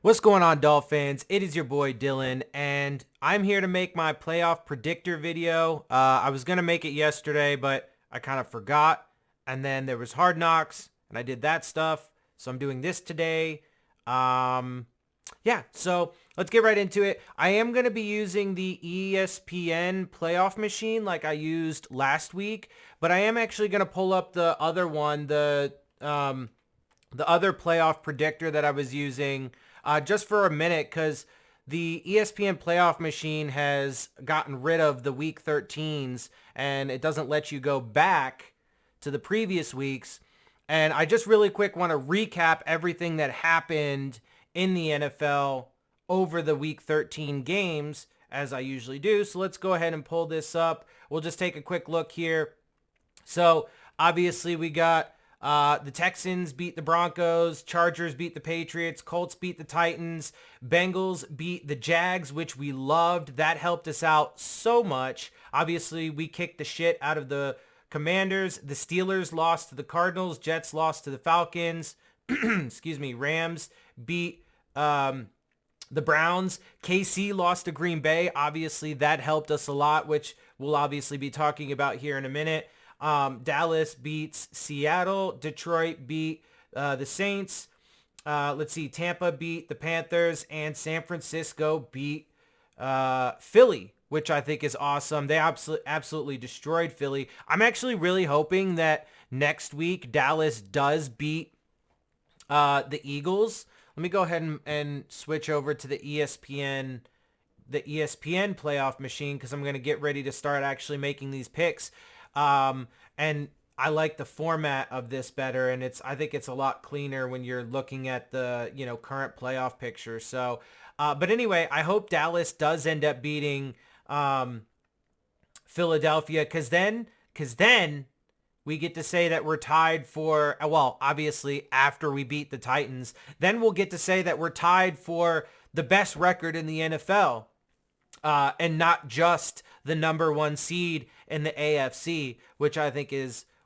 What's going on, Dolphins? It is your boy Dillon, and I'm here to make my playoff predictor video. I was going to make it yesterday, but I kind of forgot, and then there was Hard Knocks, and I did that stuff, so I'm doing this today. Yeah, so let's get right into it. I am going to be using the ESPN playoff machine like I used last week, but I am actually going to pull up the other one, the other playoff predictor that I was using just for a minute, because the ESPN playoff machine has gotten rid of the week 13s and it doesn't let you go back to the previous weeks. And I just really quick want to recap everything that happened in the NFL over the week 13 games, as I usually do. So let's go ahead and pull this up. We'll just take a quick look here. So obviously we got the Texans beat the Broncos, Chargers beat the Patriots, Colts beat the Titans, Bengals beat the Jags, which we loved. That helped us out so much. Obviously, we kicked the shit out of the Commanders. The Steelers lost to the Cardinals. Jets lost to the Falcons. Excuse me. Rams beat the Browns. KC lost to Green Bay. Obviously, that helped us a lot, which we'll obviously be talking about here in a minute. Dallas beats Seattle. Detroit beat the Saints. Let's see. Tampa beat the Panthers. And San Francisco beat Philly, which I think is awesome. They absolutely destroyed Philly. I'm actually really hoping that next week Dallas does beat the Eagles. Let me go ahead and switch over to the ESPN playoff machine, because I'm going to get ready to start actually making these picks. And I like the format of this better, and I think it's a lot cleaner when you're looking at the, current playoff picture. So, but anyway, I hope Dallas does end up beating, Philadelphia, because then we get to say that we're tied for, well, obviously after we beat the Titans, then we'll get to say that we're tied for the best record in the NFL. And not just the number one seed in the AFC, which I think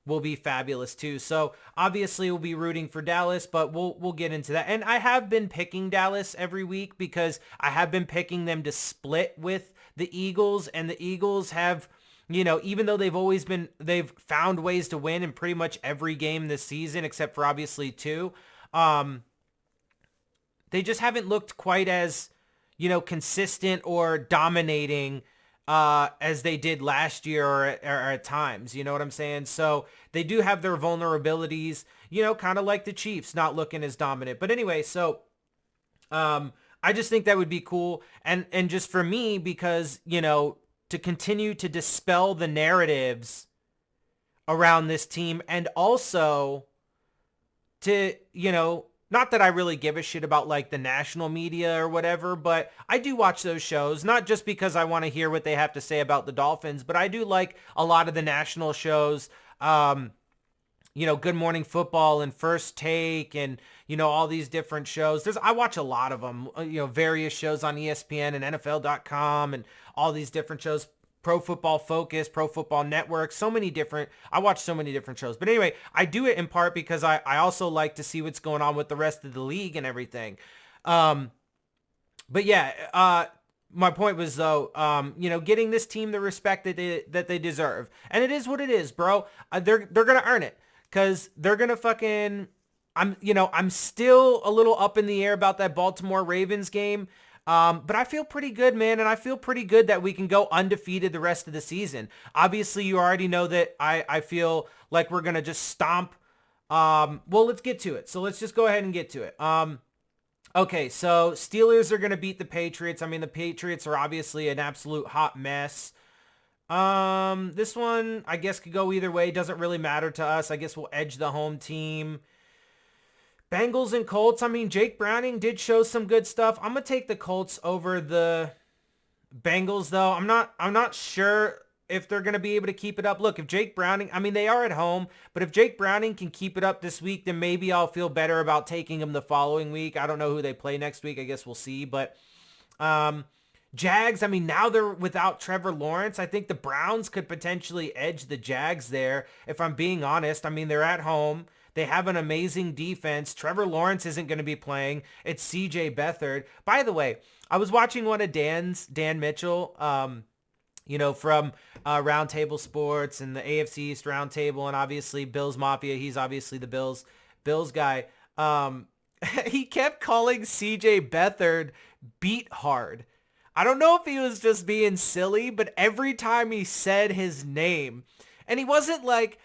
will be fabulous too. So obviously we'll be rooting for Dallas, but we'll get into that. And I have been picking Dallas every week because I have been picking them to split with the Eagles, and the Eagles have, even though they've found ways to win in pretty much every game this season, except for obviously two. They just haven't looked quite as, consistent or dominating as they did last year or at times. You know what I'm saying? So they do have their vulnerabilities, kind of like the Chiefs not looking as dominant. But anyway, so I just think that would be cool. And just for me, because, to continue to dispel the narratives around this team, and also to, not that I really give a shit about like the national media or whatever, but I do watch those shows, not just because I want to hear what they have to say about the Dolphins, but I do like a lot of the national shows, Good Morning Football and First Take and, all these different shows. I watch a lot of them, various shows on ESPN and NFL.com and all these different shows. Pro Football Focus, Pro Football Network, I watch so many different shows. But anyway, I do it in part because I also like to see what's going on with the rest of the league and everything. But yeah, my point was though, getting this team the respect that they deserve. And it is what it is, bro. They're going to earn it, because they're going to fucking, I'm still a little up in the air about that Baltimore Ravens game. But I feel pretty good, man, and I feel pretty good that we can go undefeated the rest of the season. Obviously, you already know that I feel like we're going to just stomp. Well, let's get to it. So let's just go ahead and get to it. Okay, so Steelers are going to beat the Patriots. I mean, the Patriots are obviously an absolute hot mess. This one, I guess, could go either way. Doesn't really matter to us. I guess we'll edge the home team. Bengals and Colts. I mean, Jake Browning did show some good stuff. I'm going to take the Colts over the Bengals, though. I'm not sure if they're going to be able to keep it up. Look, if Jake Browning, I mean, they are at home, but if Jake Browning can keep it up this week, then maybe I'll feel better about taking him the following week. I don't know who they play next week. I guess we'll see. But Jags, I mean, now they're without Trevor Lawrence. I think the Browns could potentially edge the Jags there, if I'm being honest. I mean, they're at home. They have an amazing defense. Trevor Lawrence isn't going to be playing. It's CJ Beathard. By the way, I was watching one of Dan Mitchell, from Roundtable Sports and the AFC East Roundtable, and obviously Bills Mafia. He's obviously the Bills guy. He kept calling CJ Beathard beat hard. I don't know if he was just being silly, but every time he said his name, and he wasn't like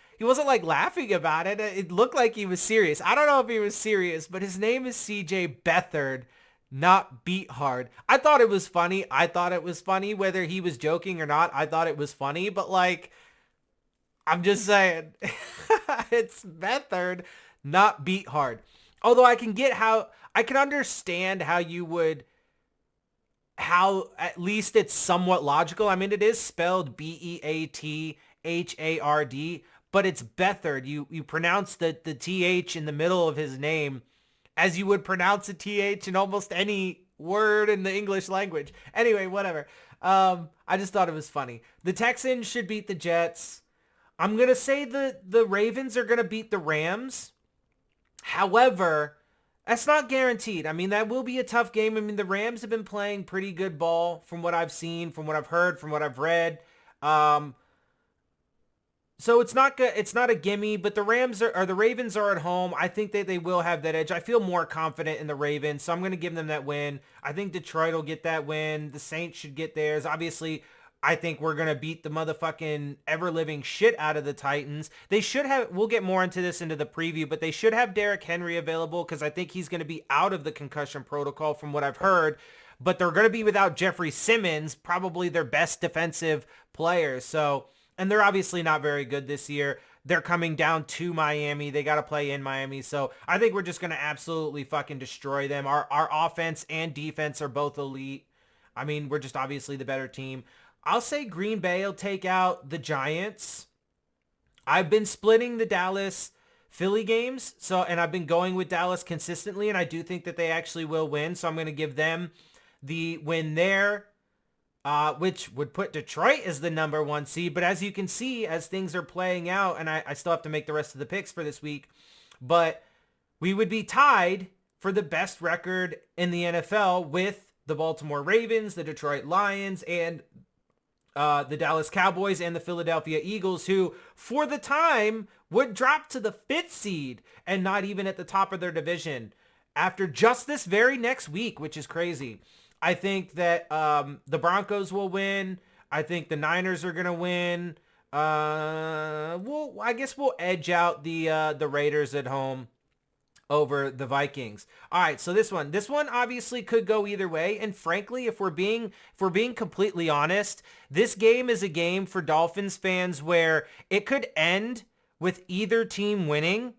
laughing about it. It looked like he was serious. I don't know if he was serious, but his name is CJ Beathard, not beat hard. I thought it was funny. Whether he was joking or not. I thought it was funny, but I'm just saying, it's Beathard, not beat hard. Although I can understand how at least it's somewhat logical. I mean, it is spelled Beathard, but it's Beathard. You pronounce the TH in the middle of his name as you would pronounce a TH in almost any word in the English language. Anyway, whatever. I just thought it was funny. The Texans should beat the Jets. I'm going to say the Ravens are going to beat the Rams. However, that's not guaranteed. I mean, that will be a tough game. I mean, the Rams have been playing pretty good ball from what I've seen, from what I've heard, from what I've read. So it's not good. It's not a gimme, but the Ravens are at home. I think that they will have that edge. I feel more confident in the Ravens, so I'm going to give them that win. I think Detroit will get that win. The Saints should get theirs. Obviously, I think we're going to beat the motherfucking ever-living shit out of the Titans. They should have, we'll get more into this into the preview, but they should have Derrick Henry available because I think he's going to be out of the concussion protocol from what I've heard. But they're going to be without Jeffrey Simmons, probably their best defensive player. So, and they're obviously not very good this year. They're coming down to Miami. They got to play in Miami. So I think we're just going to absolutely fucking destroy them. Our offense and defense are both elite. I mean, we're just obviously the better team. I'll say Green Bay will take out the Giants. I've been splitting the Dallas-Philly games, and I've been going with Dallas consistently, and I do think that they actually will win, so I'm going to give them the win there, which would put Detroit as the number 1 seed. But as you can see, as things are playing out, and I still have to make the rest of the picks for this week, but we would be tied for the best record in the NFL with the Baltimore Ravens, the Detroit Lions, and the Dallas Cowboys and the Philadelphia Eagles, who for the time would drop to the 5th seed and not even at the top of their division after just this very next week, which is crazy. I think that the Broncos will win. I think the Niners are going to win. I guess we'll edge out the Raiders at home over the Vikings. All right, so this one obviously could go either way, and frankly, if we're being completely honest, this game is a game for Dolphins fans where it could end with either team winning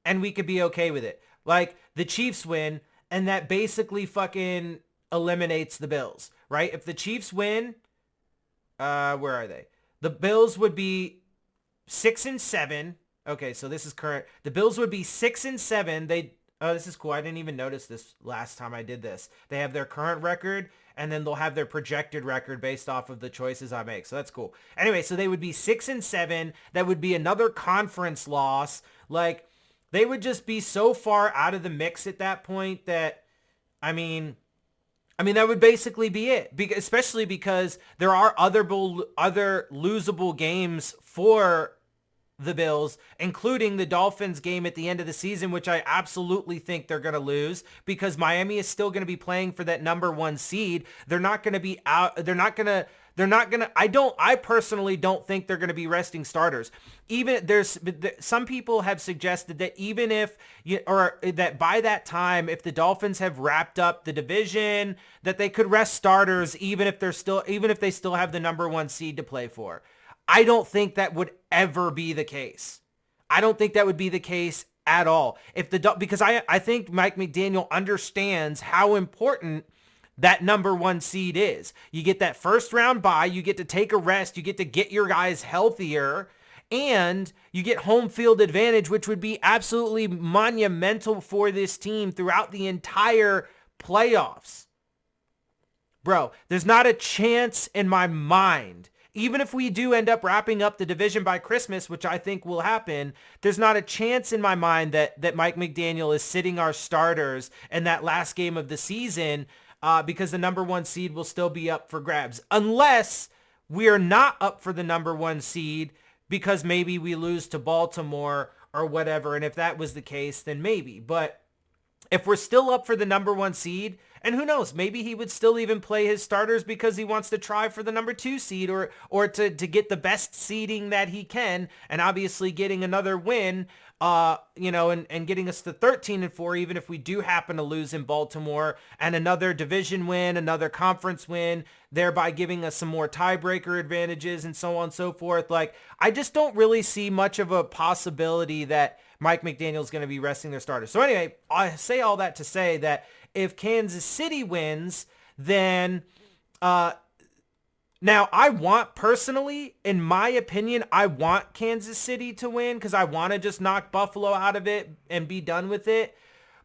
and we could be okay with it. Like the Chiefs win and that basically fucking eliminates the Bills, right? If the Chiefs win, where are they? The Bills would be 6-7. Okay, so this is current. The Bills would be 6-7. Oh, this is cool. I didn't even notice this last time I did this. They have their current record, and then they'll have their projected record based off of the choices I make. So that's cool. Anyway, so they would be 6-7. That would be another conference loss. Like, they would just be so far out of the mix at that point that, I mean, that would basically be it. Especially because there are other losable games for the Bills, including the Dolphins game at the end of the season, which I absolutely think they're going to lose because Miami is still going to be playing for that number 1 seed. They're not going to be out. I personally don't think they're going to be resting starters. Even some people have suggested that that by that time, if the Dolphins have wrapped up the division, that they could rest starters, even if they still have the number 1 seed to play for. I don't think that would ever be the case. I don't think that would be the case at all. Because I think Mike McDaniel understands how important that number 1 seed is. You get that first round bye, you get to take a rest, you get to get your guys healthier, and you get home field advantage, which would be absolutely monumental for this team throughout the entire playoffs. Bro, there's not a chance in my mind even if we do end up wrapping up the division by Christmas, which I think will happen, there's not a chance in my mind that Mike McDaniel is sitting our starters in that last game of the season because the number 1 seed will still be up for grabs. Unless we are not up for the number 1 seed because maybe we lose to Baltimore or whatever. And if that was the case, then maybe. But if we're still up for the number 1 seed, and who knows, maybe he would still even play his starters because he wants to try for the number 2 seed or to get the best seeding that he can, and obviously getting another win, and getting us to 13-4, even if we do happen to lose in Baltimore, and another division win, another conference win, thereby giving us some more tiebreaker advantages and so on and so forth. Like, I just don't really see much of a possibility that Mike McDaniel is going to be resting their starters. So anyway, I say all that to say that if Kansas City wins, then now I want, personally, in my opinion, I want Kansas City to win because I want to just knock Buffalo out of it and be done with it.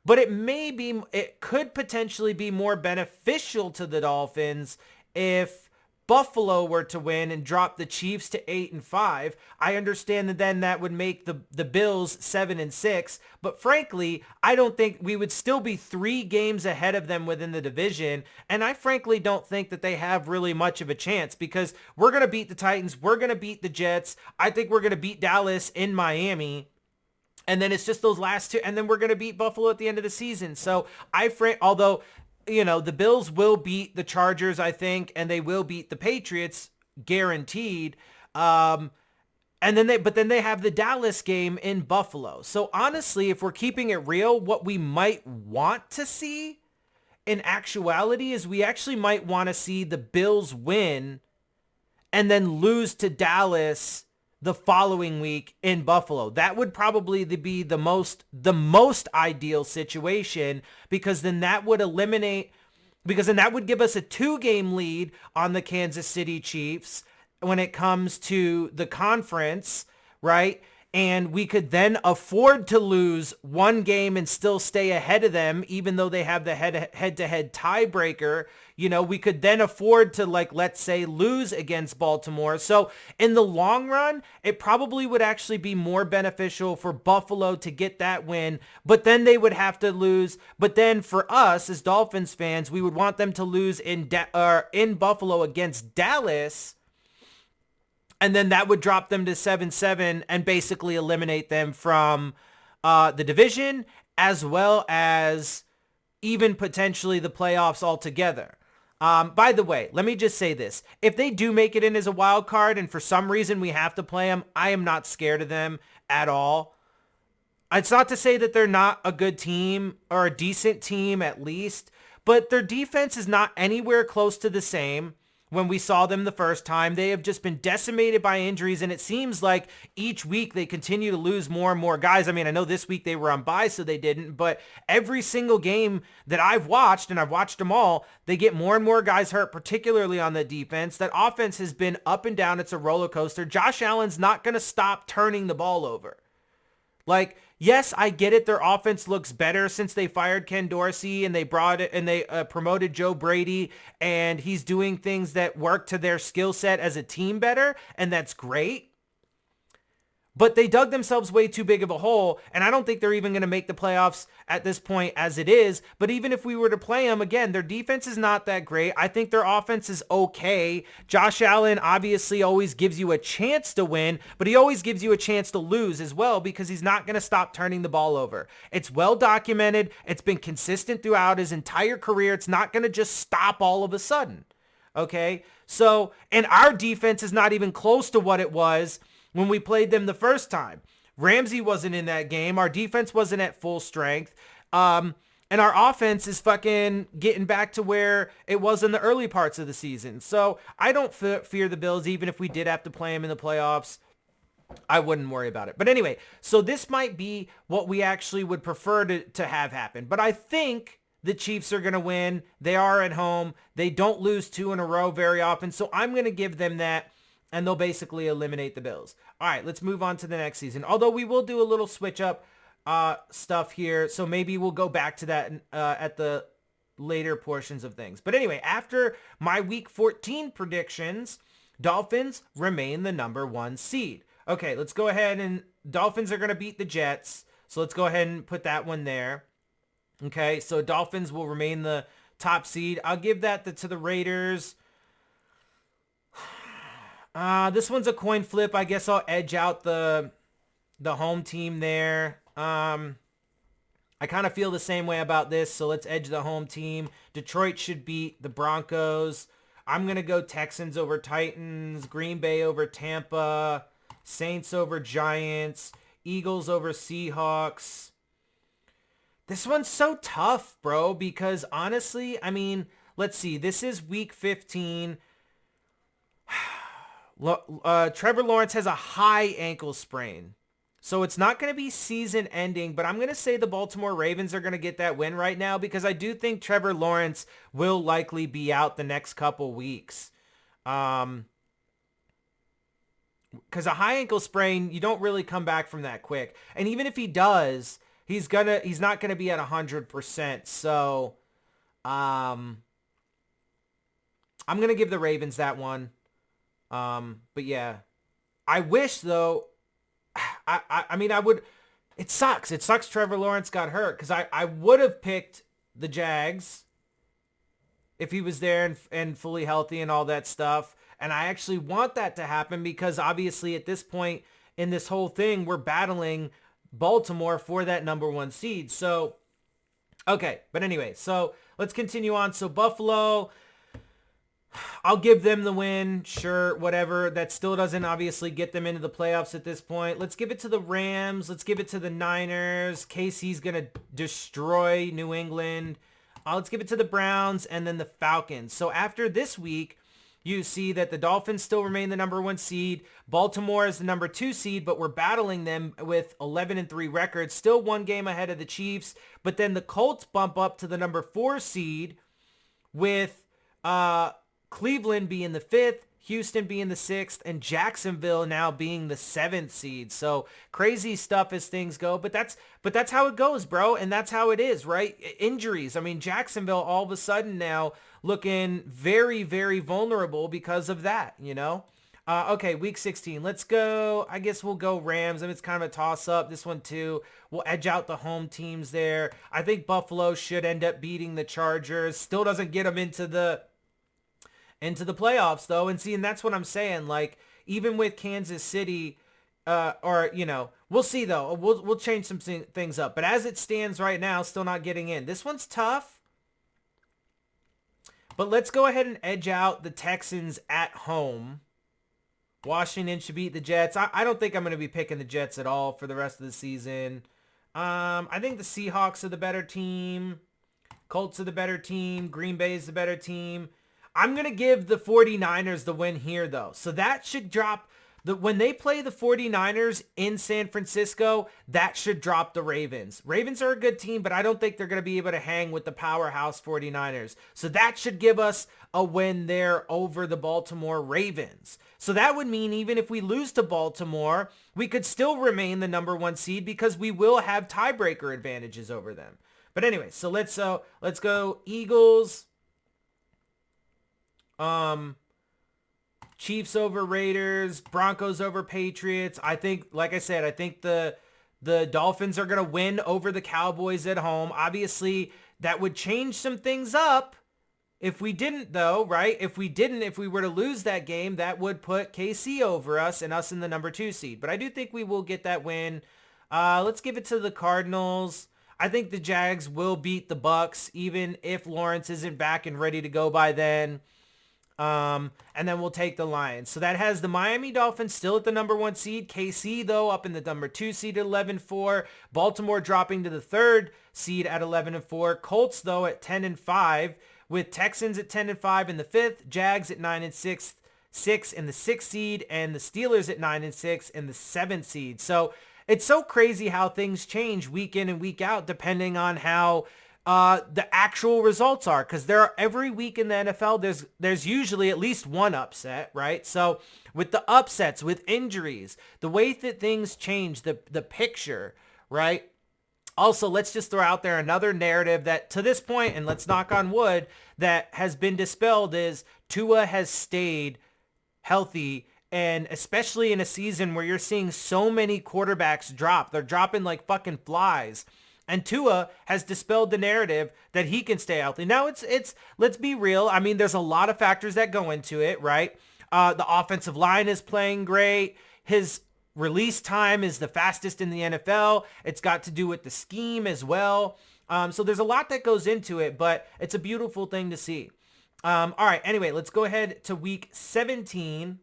But it could potentially be more beneficial to the Dolphins if Buffalo were to win and drop the Chiefs to 8-5. I understand that then that would make the Bills 7-6, but frankly, I don't think we would still be 3 games ahead of them within the division, and I frankly don't think that they have really much of a chance because we're going to beat the Titans, we're going to beat the Jets, I think we're going to beat Dallas in Miami, and then it's just those last 2, and then we're going to beat Buffalo at the end of the season. So although the Bills will beat the Chargers, I think, and they will beat the Patriots, guaranteed. But then they have the Dallas game in Buffalo. So honestly, if we're keeping it real, what we might want to see in actuality is we actually might want to see the Bills win and then lose to Dallas the following week in Buffalo. That would probably be the most ideal situation because then that would give us a 2-game lead on the Kansas City Chiefs when it comes to the conference, right? And we could then afford to lose 1 game and still stay ahead of them, even though they have the head-to-head tiebreaker. We could then afford to, let's say, lose against Baltimore. So in the long run, it probably would actually be more beneficial for Buffalo to get that win, but then they would have to lose. But then for us as Dolphins fans, we would want them to lose in Buffalo against Dallas, and then that would drop them to 7-7 and basically eliminate them from the division as well as even potentially the playoffs altogether. By the way, let me just say this. If they do make it in as a wild card and for some reason we have to play them, I am not scared of them at all. It's not to say that they're not a good team or a decent team at least, but their defense is not anywhere close to the same. When we saw them the first time, they have just been decimated by injuries, and it seems like each week they continue to lose more and more guys. I mean, I know this week they were on bye, so they didn't, but every single game that I've watched, and I've watched them all, they get more and more guys hurt, particularly on the defense. That offense has been up and down. It's a roller coaster. Josh Allen's not going to stop turning the ball over. Yes, I get it. Their offense looks better since they fired Ken Dorsey and they promoted Joe Brady, and he's doing things that work to their skill set as a team better, and that's great. But they dug themselves way too big of a hole, and I don't think they're even going to make the playoffs at this point as it is. But even if we were to play them, again, their defense is not that great. I think their offense is okay. Josh Allen obviously always gives you a chance to win, but he always gives you a chance to lose as well because he's not going to stop turning the ball over. It's well documented. It's been consistent throughout his entire career. It's not going to just stop all of a sudden. Okay? So, and our defense is not even close to what it was when we played them the first time. Ramsey wasn't in that game. Our defense wasn't at full strength. And our offense is fucking getting back to where it was in the early parts of the season. So I don't fear the Bills, even if we did have to play them in the playoffs. I wouldn't worry about it. But anyway, so this might be what we actually would prefer to have happen. But I think the Chiefs are going to win. They are at home. They don't lose 2 in a row very often. So I'm going to give them that, and they'll basically eliminate the Bills. All right, let's move on to the next season. Although we will do a little switch up stuff here, so maybe we'll go back to that at the later portions of things. But anyway, after my Week 14 predictions, Dolphins remain the number 1 seed. Okay, let's go ahead and Dolphins are going to beat the Jets. So let's go ahead and put that one there. Okay, so Dolphins will remain the top seed. I'll give that to the Raiders. This one's a coin flip. I guess I'll edge out the home team there. I kind of feel the same way about this, so let's edge the home team. Detroit should beat the Broncos. I'm going to go Texans over Titans, Green Bay over Tampa, Saints over Giants, Eagles over Seahawks. This one's so tough, bro, because honestly, I mean, let's see. This is week 15. Trevor Lawrence has a high ankle sprain. So it's not going to be season ending, but I'm going to say the Baltimore Ravens are going to get that win right now because I do think Trevor Lawrence will likely be out the next couple weeks. Because a high ankle sprain, you don't really come back from that quick. And even if he does, he's not going to be at 100%. So I'm going to give the Ravens that one. But yeah, I wish though, I mean, I would, it sucks. It sucks Trevor Lawrence got hurt because I would have picked the Jags if he was there and fully healthy and all that stuff. And I actually want that to happen because obviously at this point in this whole thing, we're battling Baltimore for that number 1 seed. So, okay. But anyway, so let's continue on. So Buffalo, I'll give them the win. Sure, whatever. That still doesn't obviously get them into the playoffs at this point. Let's give it to the Rams. Let's give it to the Niners. KC's going to destroy New England. Let's give it to the Browns and then the Falcons. So after this week, you see that the Dolphins still remain the number 1 seed. Baltimore is the number 2 seed, but we're battling them with 11-3 records. Still 1 game ahead of the Chiefs. But then the Colts bump up to the number 4 seed with Cleveland being the 5th, Houston being the 6th, and Jacksonville now being the 7th seed. So crazy stuff as things go, but that's how it goes, bro. And that's how it is, right? Injuries. I mean, Jacksonville all of a sudden now looking very, very vulnerable because of that, you know? Okay, week 16. Let's go. I guess we'll go Rams. I mean, it's kind of a toss-up. This one, too. We'll edge out the home teams there. I think Buffalo should end up beating the Chargers. Still doesn't get them into the playoffs, though. And see, and that's what I'm saying. Like, even with Kansas City, or, you know, we'll see, though. We'll change some things up. But as it stands right now, still not getting in. This one's tough. But let's go ahead and edge out the Texans at home. Washington should beat the Jets. I don't think I'm going to be picking the Jets at all for the rest of the season. I think the Seahawks are the better team. Colts are the better team. Green Bay is the better team. I'm going to give the 49ers the win here, though. So that should drop. When they play the 49ers in San Francisco, that should drop the Ravens. Ravens are a good team, but I don't think they're going to be able to hang with the powerhouse 49ers. So that should give us a win there over the Baltimore Ravens. So that would mean even if we lose to Baltimore, we could still remain the number 1 seed because we will have tiebreaker advantages over them. But anyway, so let's go Eagles. Chiefs over Raiders, Broncos over Patriots. I think, like I said, I think the Dolphins are going to win over the Cowboys at home. Obviously, that would change some things up if we didn't, though, right? If we were to lose that game, that would put KC over us and us in the number 2 seed. But I do think we will get that win. Let's give it to the Cardinals. I think the Jags will beat the Bucks, even if Lawrence isn't back and ready to go by then. And then we'll take the Lions. So that has the Miami Dolphins still at the number 1 seed. KC, though, up in the number 2 seed at 11-4. Baltimore dropping to the 3rd seed at 11-4. Colts, though, at 10-5. With Texans at 10-5 in the 5th. Jags at 9-6 in the 6th seed. And the Steelers at 9-6 in the 7th seed. So it's so crazy how things change week in and week out depending on how the actual results are, because every week in the NFL, there's usually at least one upset, right? So with the upsets, with injuries, the way that things change, the picture, right? Also, let's just throw out there another narrative that to this point, and let's knock on wood, that has been dispelled is Tua has stayed healthy, and especially in a season where you're seeing so many quarterbacks drop. They're dropping like fucking flies. And Tua has dispelled the narrative that he can stay healthy. Now it's let's be real. I mean, there's a lot of factors that go into it, right? The offensive line is playing great. His release time is the fastest in the NFL. It's got to do with the scheme as well. So there's a lot that goes into it, but it's a beautiful thing to see. All right, anyway, let's go ahead to week 17.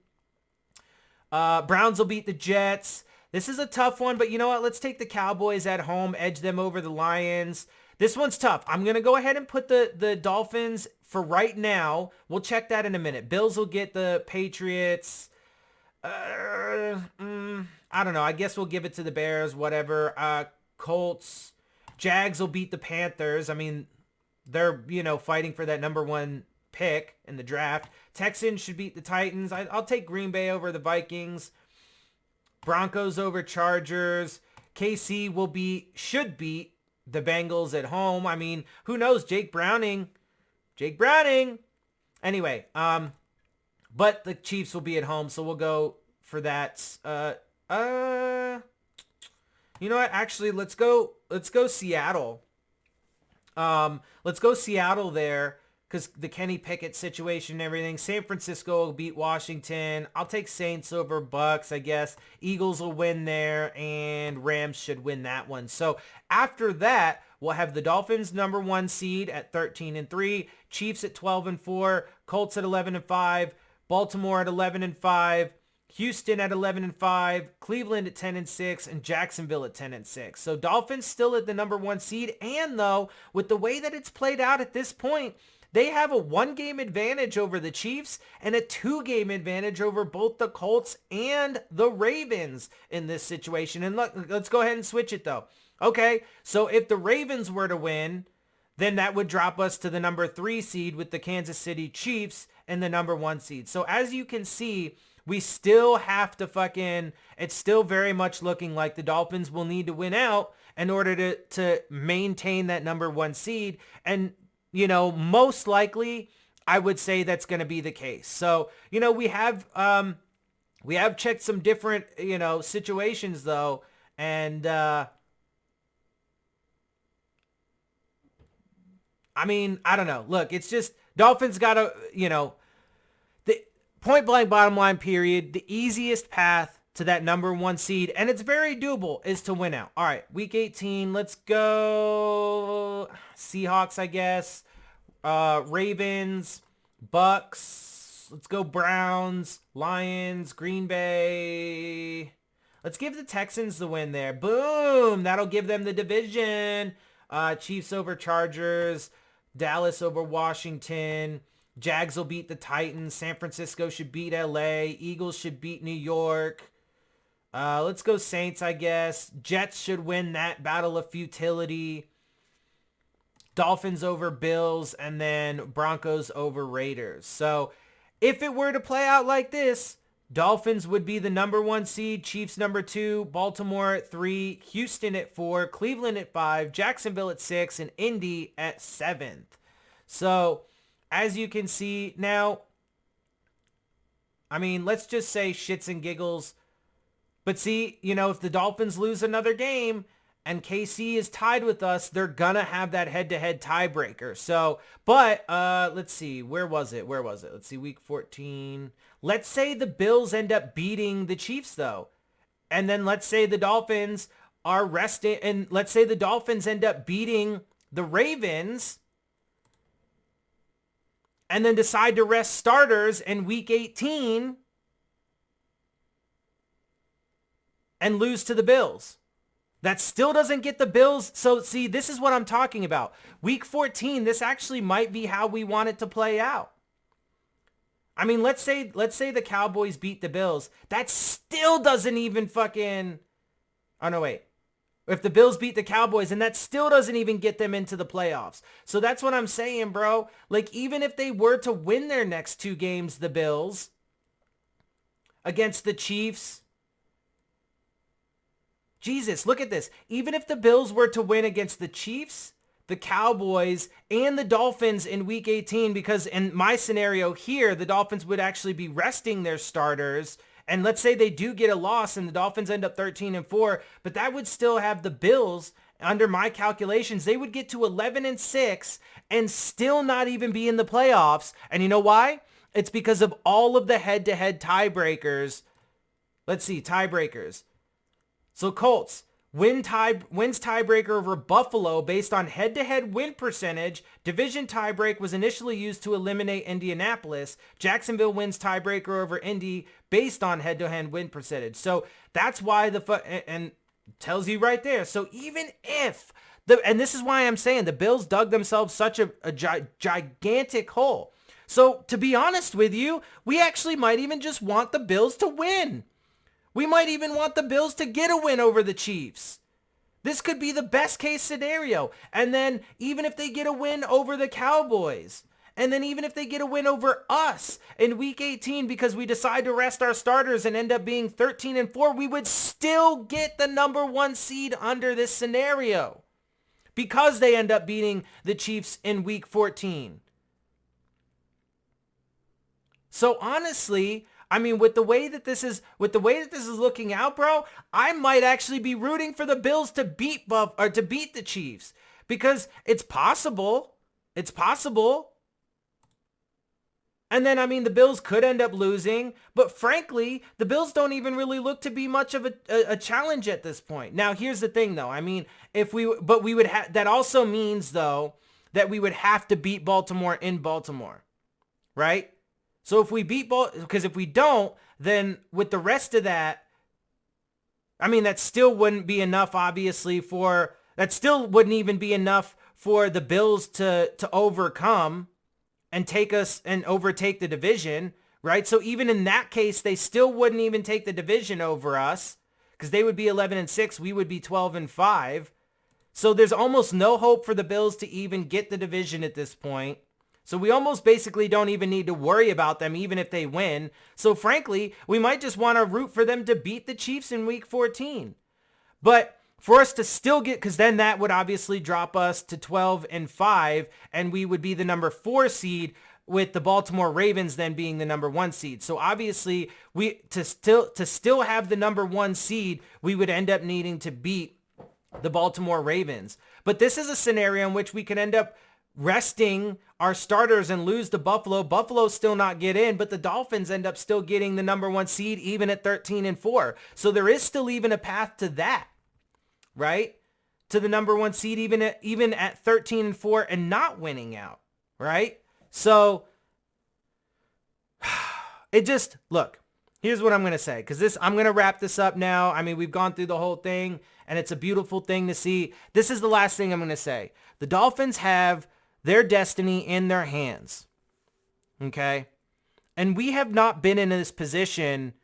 Browns will beat the Jets. This is a tough one, but you know what? Let's take the Cowboys at home, edge them over the Lions. This one's tough. I'm going to go ahead and put the Dolphins for right now. We'll check that in a minute. Bills will get the Patriots. I don't know. I guess we'll give it to the Bears, whatever. Colts. Jags will beat the Panthers. I mean, they're, fighting for that number 1 pick in the draft. Texans should beat the Titans. I'll take Green Bay over the Vikings. Broncos over Chargers. KC should beat the Bengals at home. I mean, who knows? Jake Browning. Anyway, but the Chiefs will be at home, so we'll go for that. You know what? Actually, let's go Seattle. Let's go Seattle there, because the Kenny Pickett situation and everything. San Francisco will beat Washington. I'll take Saints over Bucks, I guess. Eagles will win there, and Rams should win that one. So after that, we'll have the Dolphins number 1 seed at 13-3, Chiefs at 12-4, Colts at 11-5, Baltimore at 11-5, Houston at 11-5, Cleveland at 10-6, and Jacksonville at 10-6. So Dolphins still at the number 1 seed, and though with the way that it's played out at this point, they have a 1-game advantage over the Chiefs and a 2-game advantage over both the Colts and the Ravens in this situation. And look, let's go ahead and switch it though. Okay, so if the Ravens were to win, then that would drop us to the number 3 seed with the Kansas City Chiefs and the number 1 seed. So as you can see, we still have to it's still very much looking like the Dolphins will need to win out in order to maintain that number 1 seed. And most likely, I would say that's going to be the case. So, we have checked some different, situations though. And, I mean, I don't know. Look, it's just Dolphins got to, the point blank bottom line period, the easiest path to that number 1 seed, and it's very doable, is to win out. All right, week 18, let's go Seahawks, I guess. Ravens, Bucks, let's go Browns, Lions, Green Bay. Let's give the Texans the win there. Boom! That'll give them the division. Chiefs over Chargers, Dallas over Washington. Jags will beat the Titans. San Francisco should beat LA. Eagles should beat New York. Let's go Saints, I guess. Jets should win that battle of futility. Dolphins over Bills, and then Broncos over Raiders. So if it were to play out like this, Dolphins would be the number 1 seed, Chiefs number 2, Baltimore at 3, Houston at 4, Cleveland at 5, Jacksonville at 6, and Indy at 7th. So as you can see now, I mean, let's just say shits and giggles. But see, if the Dolphins lose another game and KC is tied with us, they're going to have that head-to-head tiebreaker. So, but let's see. Where was it? Let's see, week 14. Let's say the Bills end up beating the Chiefs, though. And then let's say the Dolphins are resting. And let's say the Dolphins end up beating the Ravens and then decide to rest starters in week 18 and lose to the Bills. That still doesn't get the Bills. So see, this is what I'm talking about. Week 14, this actually might be how we want it to play out. I mean, let's say the Cowboys beat the Bills. That still doesn't even fucking... Oh, no, wait. If the Bills beat the Cowboys, and that still doesn't even get them into the playoffs. So that's what I'm saying, bro. Like, even if they were to win their next 2 games, the Bills, against the Chiefs... Jesus, look at this. Even if the Bills were to win against the Chiefs, the Cowboys and the Dolphins in week 18, because in my scenario here, the Dolphins would actually be resting their starters. And let's say they do get a loss and the Dolphins end up 13-4, but that would still have the Bills, under my calculations, they would get to 11-6 and still not even be in the playoffs. And you know why? It's because of all of the head-to-head tiebreakers. Let's see, tiebreakers. So Colts wins tiebreaker over Buffalo based on head-to-head win percentage. Division tiebreak was initially used to eliminate Indianapolis. Jacksonville wins tiebreaker over Indy based on head-to-head win percentage. So that's why and tells you right there. So even if and this is why I'm saying the Bills dug themselves such a gigantic hole. So to be honest with you, we actually might even just want the Bills to win. We might even want the Bills to get a win over the Chiefs. This could be the best case scenario. And then even if they get a win over the Cowboys, and then even if they get a win over us in week 18 because we decide to rest our starters and end up being 13-4, we would still get the number 1 seed under this scenario because they end up beating the Chiefs in week 14. So honestly, I mean, with the way that this is looking out, bro, I might actually be rooting for the Bills to beat the Chiefs, because it's possible. It's possible. And then, I mean, the Bills could end up losing, but frankly, the Bills don't even really look to be much of a challenge at this point. Now, here's the thing, though. I mean, that also means, though, that we would have to beat Baltimore in Baltimore, right? So if we beat because if we don't, then with the rest of that, I mean, that still wouldn't be enough, obviously, that still wouldn't even be enough for the Bills to overcome and take us and overtake the division, right? So even in that case, they still wouldn't even take the division over us, because they would be 11-6, we would be 12-5. So there's almost no hope for the Bills to even get the division at this point. So we almost basically don't even need to worry about them, even if they win. So frankly, we might just want to root for them to beat the Chiefs in week 14. But for us to still get, because then that would obviously drop us to 12-5, and we would be the number 4 seed, with the Baltimore Ravens then being the number 1 seed. So obviously, to still have the number 1 seed, we would end up needing to beat the Baltimore Ravens. But this is a scenario in which we could end up resting our starters and lose to Buffalo. Buffalo still not get in, but the Dolphins end up still getting the number 1 seed even at 13-4. So there is still even a path to that, right? To the number 1 seed even at 13-4 and not winning out, right? So look, here's what I'm going to say, because I'm going to wrap this up now. I mean, we've gone through the whole thing, and it's a beautiful thing to see. This is the last thing I'm going to say. The Dolphins have their destiny in their hands, okay? And we have not been in this position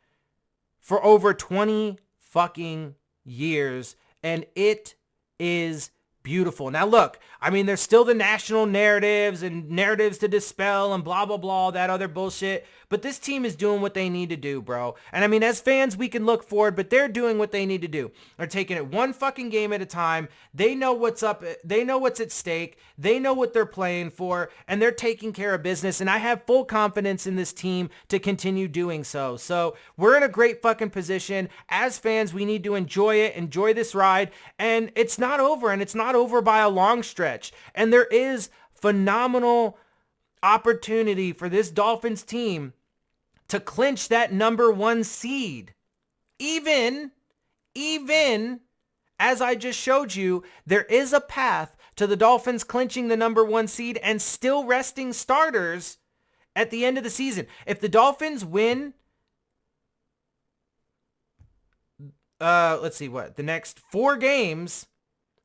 for over 20 fucking years, and it is beautiful. Now look, I mean, there's still the national narratives and narratives to dispel and blah, blah, blah, that other bullshit. But this team is doing what they need to do, bro. And I mean, as fans, we can look forward, but they're doing what they need to do. They're taking it one fucking game at a time. They know what's up. They know what's at stake. They know what they're playing for, and they're taking care of business. And I have full confidence in this team to continue doing so. So we're in a great fucking position. As fans, we need to enjoy it, enjoy this ride. And it's not over, and it's not over by a long stretch. And there is phenomenal opportunity for this Dolphins team to clinch that number 1 seed. Even as I just showed you, there is a path to the Dolphins clinching the number 1 seed and still resting starters at the end of the season. If the Dolphins win, let's see what, the next 4 games,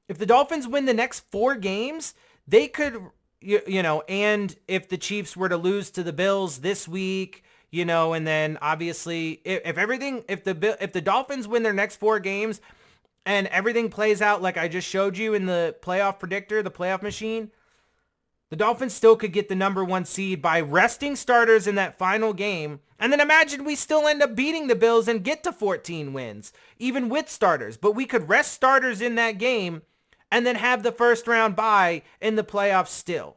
if the Dolphins win the next 4 games, they could, and if the Chiefs were to lose to the Bills this week, and then obviously if the Dolphins win their next 4 games and everything plays out like I just showed you in the playoff predictor, the playoff machine, the Dolphins still could get the number 1 seed by resting starters in that final game. And then imagine we still end up beating the Bills and get to 14 wins, even with starters. But we could rest starters in that game and then have the first round bye in the playoffs still.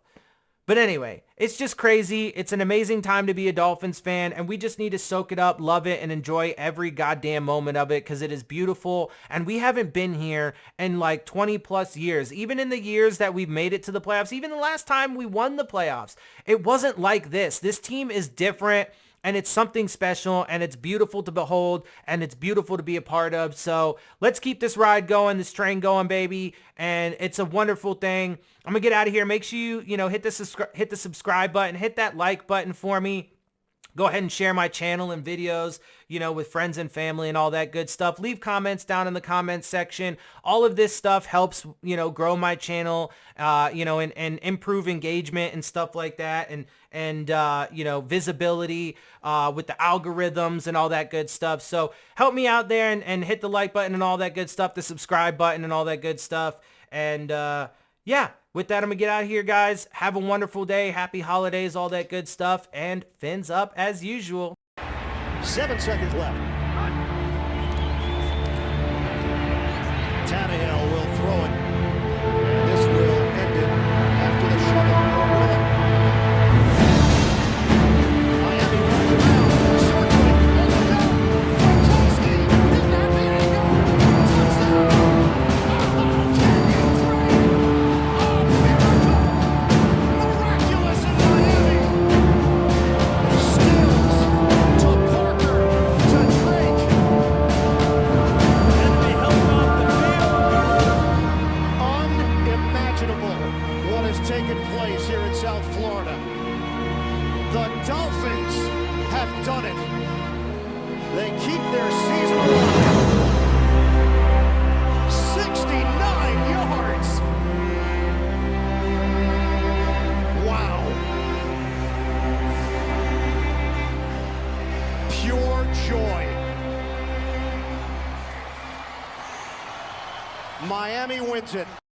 But anyway, it's just crazy. It's an amazing time to be a Dolphins fan, and we just need to soak it up, love it, and enjoy every goddamn moment of it because it is beautiful, and we haven't been here in like 20 plus years. Even in the years that we've made it to the playoffs, even the last time we won the playoffs, it wasn't like this. This team is different, and it's something special, and it's beautiful to behold, and it's beautiful to be a part of. So let's keep this ride going, this train going, baby, and it's a wonderful thing. I'm gonna get out of here. Make sure you hit the subscribe button, hit that like button for me. Go ahead and share my channel and videos, with friends and family and all that good stuff. Leave comments down in the comments section. All of this stuff helps, grow my channel, and improve engagement and stuff like that. And visibility with the algorithms and all that good stuff. So help me out there and hit the like button and all that good stuff, the subscribe button and all that good stuff. And yeah, with that, I'm going to get out of here, guys. Have a wonderful day. Happy holidays, all that good stuff. And fins up as usual. 7 seconds left. Tannehill will throw it. And this will end it after the shutout. Miami runs around. Circling. Look out. Gronkowski did not beat it. Touchdown. Miraculous in Miami. Stills to Parker to Drake. And they held off the field. Unimaginable what has taken place here in South Florida. The Dolphins have done it. They keep their season alive. 69 yards. Wow. Pure joy. Miami wins it.